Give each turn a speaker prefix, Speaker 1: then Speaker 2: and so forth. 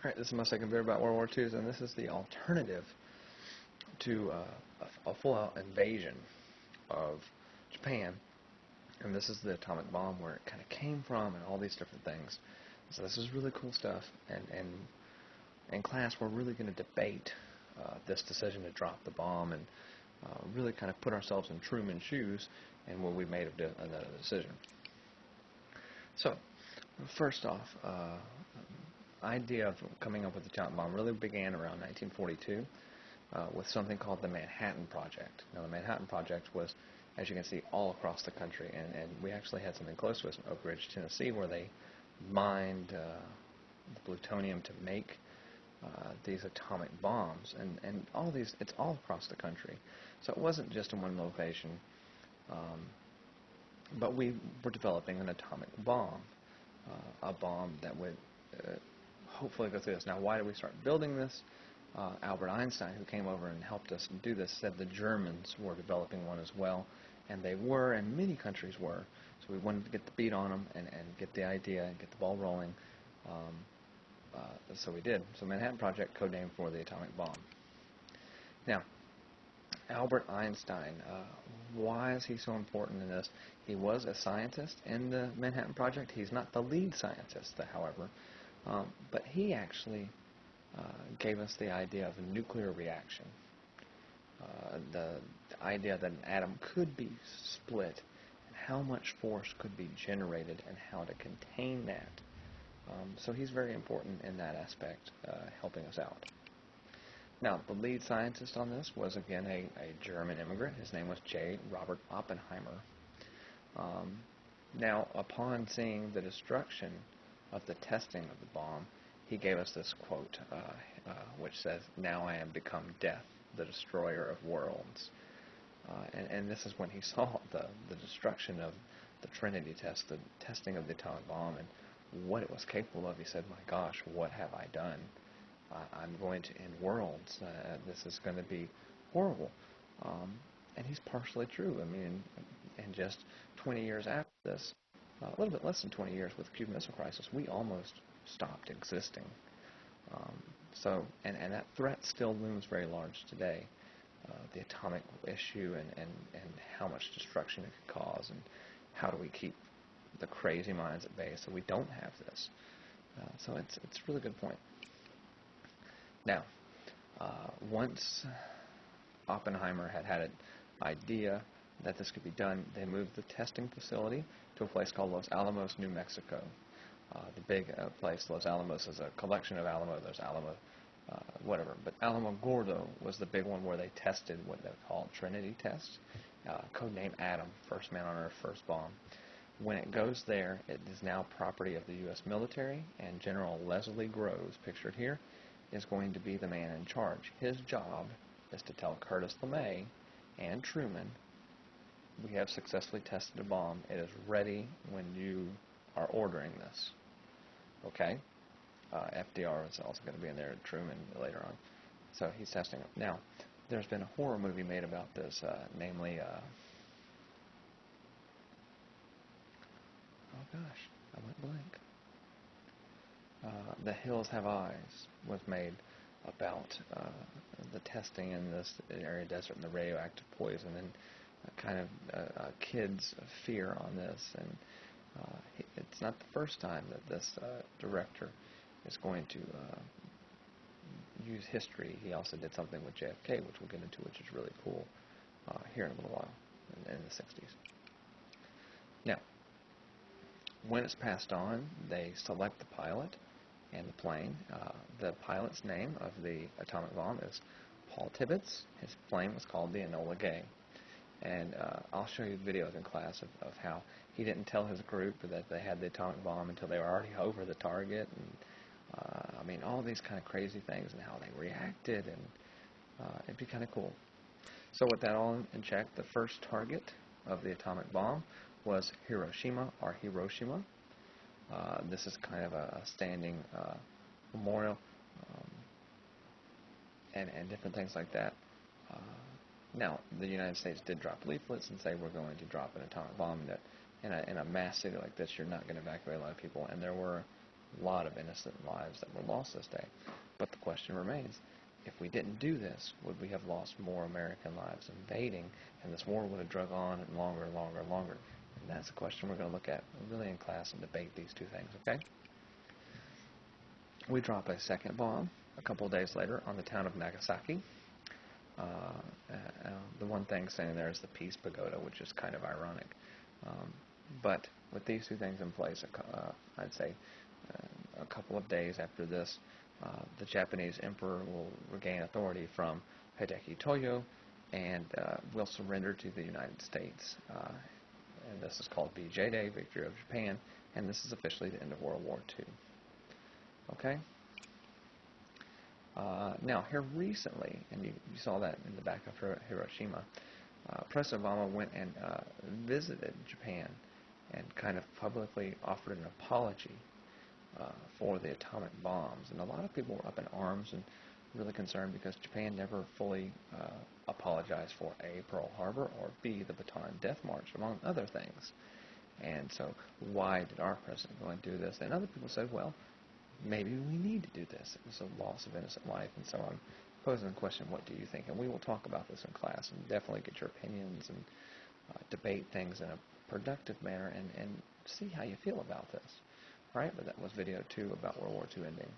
Speaker 1: Alright, this is my second video about World War II, and this is the alternative to a full-out invasion of Japan. And this is the atomic bomb, where it kind of came from, and all these different things. So this is really cool stuff, and in class we're really going to debate this decision to drop the bomb, and really kind of put ourselves in Truman's shoes and what we made of another decision. So, first off, idea of coming up with the atomic bomb really began around 1942 with something called the Manhattan Project. Now, the Manhattan Project was, as you can see, all across the country, and we actually had something close to us in Oak Ridge, Tennessee, where they mined the plutonium to make these atomic bombs, and all these, it's all across the country. So it wasn't just in one location, but we were developing an atomic bomb, a bomb that would hopefully go through this. Now, why did we start building this? Albert Einstein, who came over and helped us do this, said the Germans were developing one as well, and they were, and many countries were. So we wanted to get the beat on them and get the idea and get the ball rolling. So we did. So Manhattan Project, codename for the atomic bomb. Now, Albert Einstein, why is he so important in this? He was a scientist in the Manhattan Project. He's not the lead scientist, however, but he actually gave us the idea of a nuclear reaction. The idea that an atom could be split, and how much force could be generated, and how to contain that. So he's very important in that aspect, helping us out. Now, the lead scientist on this was, again, a German immigrant. His name was J. Robert Oppenheimer. Now, upon seeing the destruction of the testing of the bomb, he gave us this quote, which says, "Now I am become death, the destroyer of worlds." And this is when he saw the destruction of the Trinity test, the testing of the atomic bomb, and what it was capable of. He said, "My gosh, what have I done? I'm going to end worlds. This is going to be horrible." And he's partially true. I mean, and just 20 years after this, a little bit less than 20 years with the Cuban Missile Crisis, we almost stopped existing. And that threat still looms very large today. The atomic issue and how much destruction it could cause, and how do we keep the crazy minds at bay so we don't have this. So it's a really good point. Now, once Oppenheimer had an idea that this could be done, they moved the testing facility to a place called Los Alamos, New Mexico. The big place, Los Alamos, is a collection of Alamo. There's Alamo, whatever. But Alamo Gordo was the big one where they tested what they called Trinity tests, codename Atom, first man on Earth, first bomb. When it goes there, it is now property of the U.S. military, and General Leslie Groves, pictured here, is going to be the man in charge. His job is to tell Curtis LeMay and Truman, "We have successfully tested a bomb. It is ready when you are ordering this." Okay? FDR is also going to be in there, Truman later on. So he's testing it. Now, there's been a horror movie made about this, namely, oh gosh, I went blank. The Hills Have Eyes was made about the testing in this area desert and the radioactive poison, and kind of kids' fear on this. And it's not the first time that this director is going to use history. He also did something with JFK, which we'll get into, which is really cool here in a little while, in the 60s. Now, when it's passed on, they select the pilot and the plane. The pilot's name of the atomic bomb is Paul Tibbets. His plane was called the Enola Gay. And I'll show you videos in class of how he didn't tell his group that they had the atomic bomb until they were already over the target. And I mean, all these kind of crazy things and how they reacted, and it'd be kind of cool. So with that all in check, the first target of the atomic bomb was Hiroshima, or Hiroshima. This is kind of a standing memorial, and different things like that. Now, the United States did drop leaflets and say, "We're going to drop an atomic bomb in a mass city like this. You're not going to evacuate a lot of people." And there were A lot of innocent lives that were lost this day. But the question remains, if we didn't do this, would we have lost more American lives invading, and this war would have drug on longer and longer and longer? And that's the question we're going to look at really in class and debate these two things, okay? We drop a second bomb a couple of days later on the town of Nagasaki. The one thing saying there is the Peace Pagoda, which is kind of ironic. But with these two things in place, I'd say a couple of days after this, the Japanese emperor will regain authority from Hideki Toyo and will surrender to the United States. And this is called VJ Day, Victory of Japan, and this is officially the end of World War II. Okay? Now, here recently, and you saw that in the back of Hiroshima, President Obama went and visited Japan and kind of publicly offered an apology for the atomic bombs. And a lot of people were up in arms and really concerned because Japan never fully apologized for A, Pearl Harbor, or B, the Bataan Death March, among other things. And so why did our president go and do this? And other people said, well, maybe we need to do this. It was a loss of innocent life. And so I'm posing the question, what do you think? And we will talk about this in class and definitely get your opinions and debate things in a productive manner and see how you feel about this. All right, but that was video 2 about World War II ending.